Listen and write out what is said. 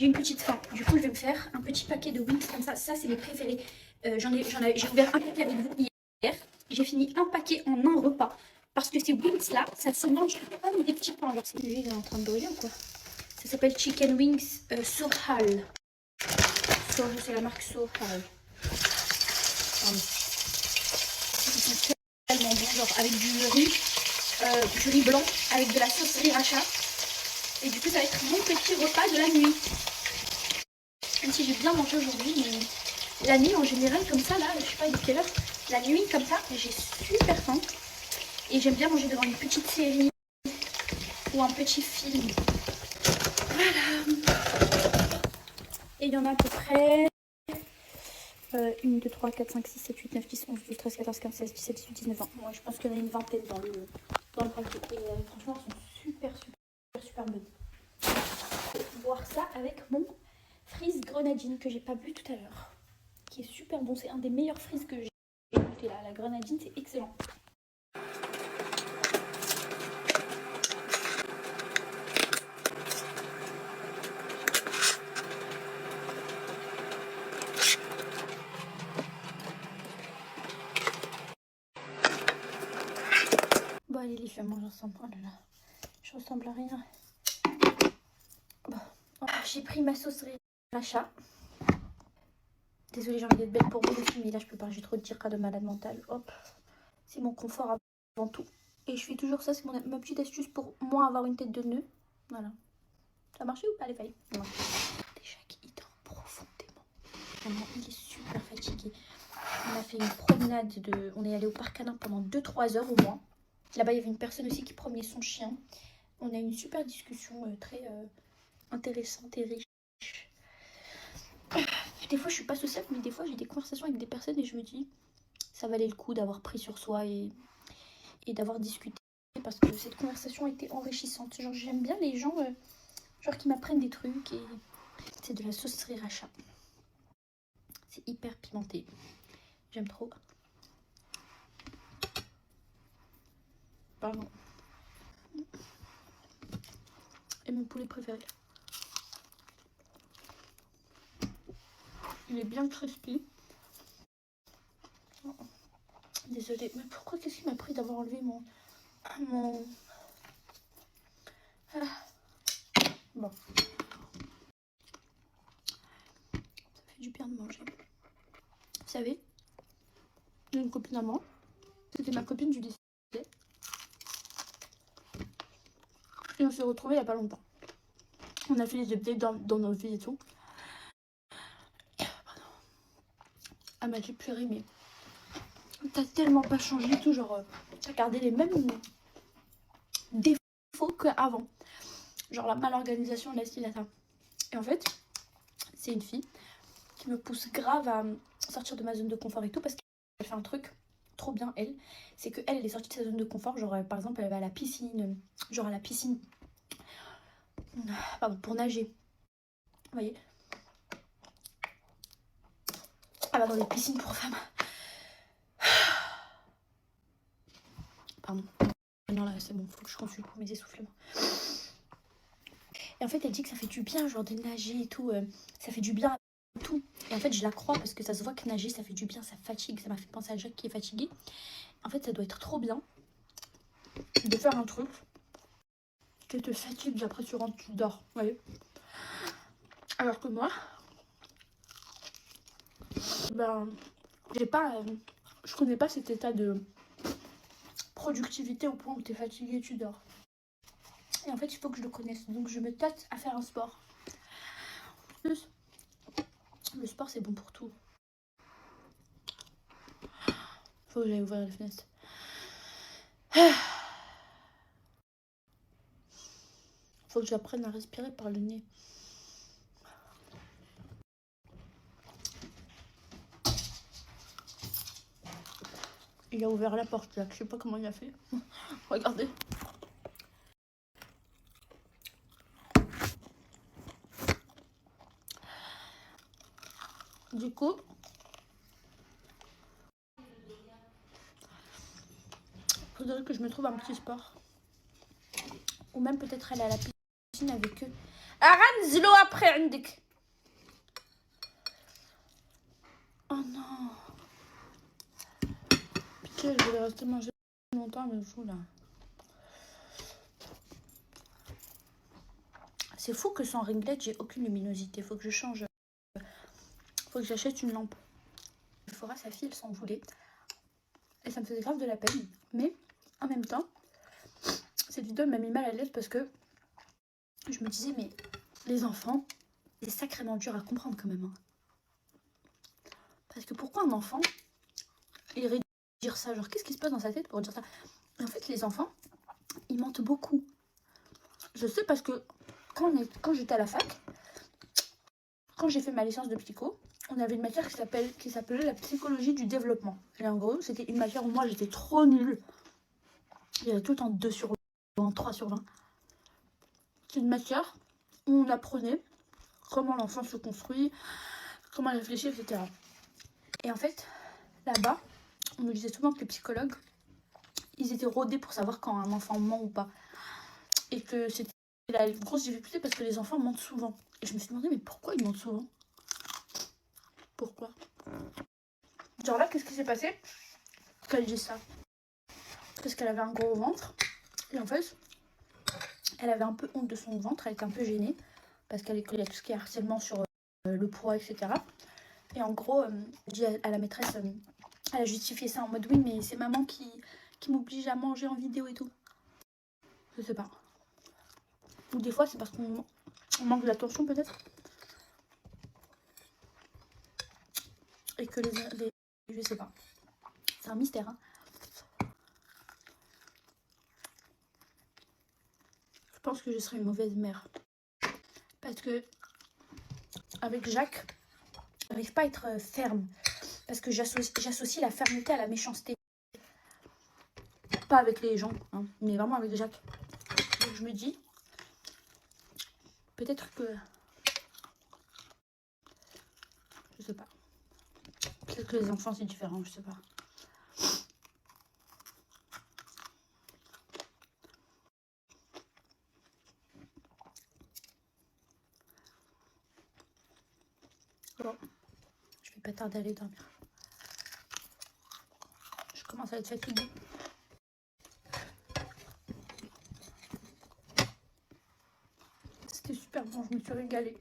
j'ai une petite faim. Du coup, je vais me faire un petit paquet de wings comme ça. Ça, c'est mes préférés. J'ai ouvert un paquet avec vous hier. J'ai fini un paquet en un repas. Parce que ces wings-là, ça se mange comme des petits pains. Alors, c'est lui, il est en train de brûler ou quoi? Ça s'appelle Chicken Wings Sohal. C'est la marque Sohal. Pardon. Ils sont tellement bons, genre avec du riz blanc, avec de la sauce sriracha. Et du coup, ça va être mon petit repas de la nuit. Même si j'ai bien mangé aujourd'hui, mais la nuit en général, comme ça, là, je sais pas de quelle heure, la nuit comme ça, j'ai super faim. Et j'aime bien manger devant une petite série ou un petit film. Voilà. Et il y en a à peu près 1, 2, 3, 4, 5, 6, 7, 8, 9, 10, 11, 12, 13, 14, 15, 16, 17, 18, 19, 20. Moi, je pense qu'il y en a une vingtaine dans le paquet. Et franchement, elles sont super bonnes. Je vais boire ça avec mon frise grenadine que j'ai pas bu tout à l'heure. Qui est super bon. C'est un des meilleurs frises que j'ai goûté là. La grenadine, c'est excellent. Bon, allez, les filles, moi, j'ensemble. Oh là là. Je ressemble à rien. Bon. Oh, j'ai pris ma sauce sriracha. Désolée, j'ai envie d'être belle pour vous aussi, mais là, je peux pas. J'ai trop de tirka de malade mentale. Hop. C'est mon confort avant tout. Et je fais toujours ça. C'est ma petite astuce pour moi avoir une tête de nœud. Voilà. Ça a marché ou pas, les failles? Non. Déjà qu'il dort profondément. Vraiment, il est super fatigué. On a fait une promenade on est allé au parc canin pendant 2-3 heures au moins. Là-bas, il y avait une personne aussi qui promenait son chien. On a eu une super discussion très intéressante et riche. Des fois, je suis pas sociable, mais des fois, j'ai des conversations avec des personnes et je me dis, ça valait le coup d'avoir pris sur soi et d'avoir discuté. Parce que cette conversation était enrichissante. Genre, j'aime bien les gens genre qui m'apprennent des trucs. Et c'est de la sauce sriracha. C'est hyper pimenté. J'aime trop. Pardon. Et mon poulet préféré. Il est bien crispy. Oh, désolée. Mais pourquoi, qu'est-ce qui m'a pris d'avoir enlevé mon... Ah. Bon. Ça fait du bien de manger. Vous savez, j'ai une copine à moi. C'était ma copine du lycée. Et on s'est retrouvés il n'y a pas longtemps. On a fait les updates dans nos vies et tout. Elle m'a dit, purée, mais t'as tellement pas changé et tout. Genre, t'as gardé les mêmes défauts qu'avant. Genre la malorganisation, la style à ça. Et en fait, c'est une fille qui me pousse grave à sortir de ma zone de confort et tout. Parce qu'elle fait un truc trop bien, elle. C'est qu'elle est sortie de sa zone de confort. Genre, par exemple, elle va à la piscine. Genre à la piscine. Pardon, pour nager. Vous voyez? Elle va dans les piscines pour femmes. Pardon. Non, là, c'est bon, faut que je consulte pour mes essoufflements. Et en fait, elle dit que ça fait du bien, genre de nager et tout. Ça fait du bien à tout. Et en fait, je la crois parce que ça se voit que nager, ça fait du bien, ça fatigue. Ça m'a fait penser à Jacques qui est fatigué. En fait, ça doit être trop bien de faire un truc qui te fatigue, après tu rentres, tu dors. Vous voyez? Alors que moi, ben, j'ai pas... je connais pas cet état de productivité au point où tu es fatigué et tu dors. Et en fait, il faut que je le connaisse. Donc, je me tâte à faire un sport. En plus, le sport, c'est bon pour tout. Faut que j'aille ouvrir la fenêtre. Faut que j'apprenne à respirer par le nez. Il a ouvert la porte là. Je sais pas comment il a fait. Regardez. Du coup, faudrait que je me trouve un petit sport. Ou même peut-être aller à la piscine avec eux. غنزلو après عندك. Oh non. Putain, je vais rester manger longtemps, mais fou là. C'est fou que sans ring light, j'ai aucune luminosité. Faut que je change. Faut que j'achète une lampe. Sephora, sa fille, elle s'en voulait. Et ça me faisait grave de la peine. Mais en même temps, cette vidéo m'a mis mal à l'aise parce que je me disais, mais les enfants, c'est sacrément dur à comprendre quand même. Hein. Parce que pourquoi un enfant, il irait dire ça? Genre, qu'est-ce qui se passe dans sa tête pour dire ça? Et en fait, les enfants, ils mentent beaucoup. Je sais parce que quand j'étais à la fac, quand j'ai fait ma licence de psycho, on avait une matière qui s'appelait la psychologie du développement. Et en gros, c'était une matière où moi, j'étais trop nulle. Il y avait tout le temps 2 sur 20, 3 sur 20. C'est une matière où on apprenait comment l'enfant se construit, comment il réfléchit, etc. Et en fait, là-bas, on nous disait souvent que les psychologues, ils étaient rodés pour savoir quand un enfant ment ou pas. Et que c'était la grosse difficulté parce que les enfants mentent souvent. Et je me suis demandé, mais pourquoi ils mentent souvent? Pourquoi? Genre là, qu'est-ce qui s'est passé quand elle dit ça? Parce qu'elle avait un gros ventre. Et en fait, elle avait un peu honte de son ventre, elle était un peu gênée. Parce qu'elle est collée à tout ce qui est harcèlement sur le poids, etc. Et en gros, elle dit à la maîtresse, elle a justifié ça en mode oui, mais c'est maman qui m'oblige à manger en vidéo et tout. Je sais pas. Ou des fois, c'est parce qu'on manque d'attention peut-être. Et que les... Je sais pas. C'est un mystère, hein. Je pense que je serai une mauvaise mère. Parce que avec Jacques, j'arrive pas à être ferme. Parce que j'associe la fermeté à la méchanceté. Pas avec les gens, hein, mais vraiment avec Jacques. Donc je me dis, peut-être que... Je sais pas. Peut-être que les enfants c'est différent, je sais pas. Bon, je vais pas tarder à aller dormir. Je commence à être fatiguée. C'était super bon, je me suis régalée.